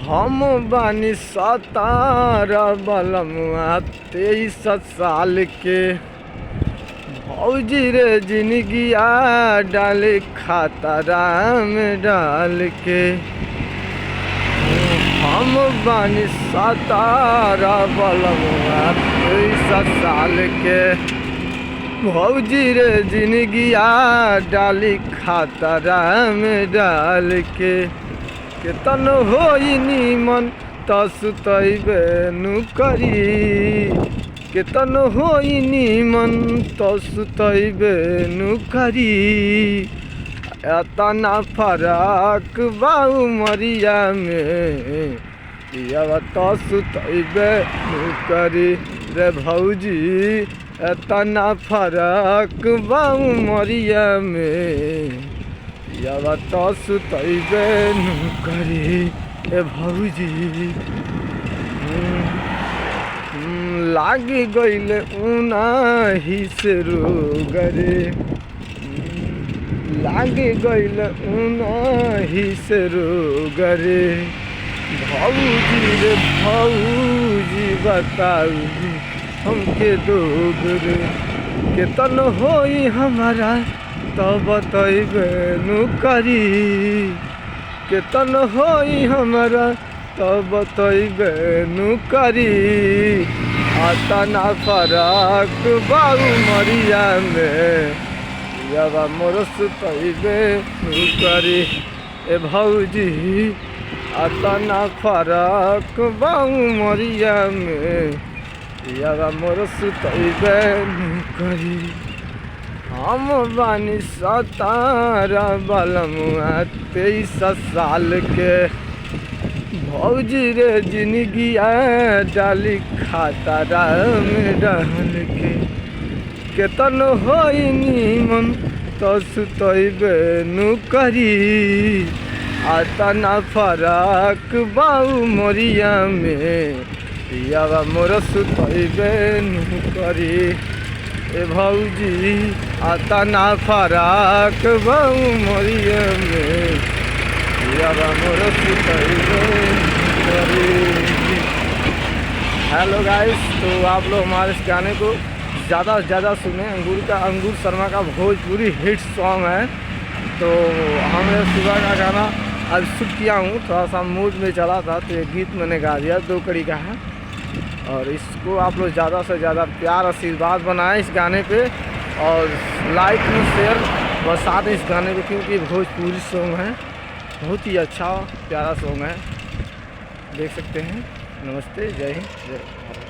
हम बानी 17 बलमुआ 23 साल के। भौजी रे जिंदगिया डाले खतरा में डाल के। हम बानी 17 बलमुआ 23 साल के। भौजी रे जिंदगिया डाली खतरा में डाल के। केतन होई नीमन तसुतैबे नु करी। केतन होई नीमन तसुतैबे नु करी। एतना फराक बाऊ मरिया में पियावा तसुतैबे नु करी। रे भौजी एतना फराक बाऊ मरिया में पियावा तसुतैबे नु करी। ए भौजी लागी गईले उनाही से रोगरे। लागी गईले उनाही से रोगरे। भौजी रे भौजी बताऊ हमके दोगरे। केतन होई हमारा तब बतैबे नु करी। केतन होई हमारा तब बतैबे नु करी। अतना फराक बाऊ मरिया में पियावा मोर सुतैबे नु करी। ए भौजी अतना फराक बाऊ मरिया में पियावा मोर सुतैबे नु करी। हम बानी 17 बलमुआ 23 साल के। भौजी रे जिंदगिया डाली खतरा में डाल के। केतन होई नीमन तसुतैबे नु करी। अतना फराक बाऊ मोरिया में पियावा मोर सुतैबे नु करी। ए भौजी अतना फराक बाऊ मोरिया में पियावा मोर सुतैबे नु करी। हेलो गाइस, तो आप लोग हमारे इस गाने को ज़्यादा से ज़्यादा सुने। अंगूर शर्मा का भोजपुरी हिट सॉन्ग है। तो हमने सुबह का गाना आज शूट किया हूँ, थोड़ा सा मूड में चला था तो ये गीत मैंने गा दिया। 2 कड़ी का है और इसको आप लोग ज़्यादा से ज़्यादा प्यार आशीर्वाद बनाएं इस गाने पे और लाइक में शेयर बसा दें इस गाने पे, क्योंकि भोजपुरी सॉन्ग है, बहुत ही अच्छा प्यारा सॉन्ग है। देख सकते हैं। नमस्ते, जय हिंद, जय भारत।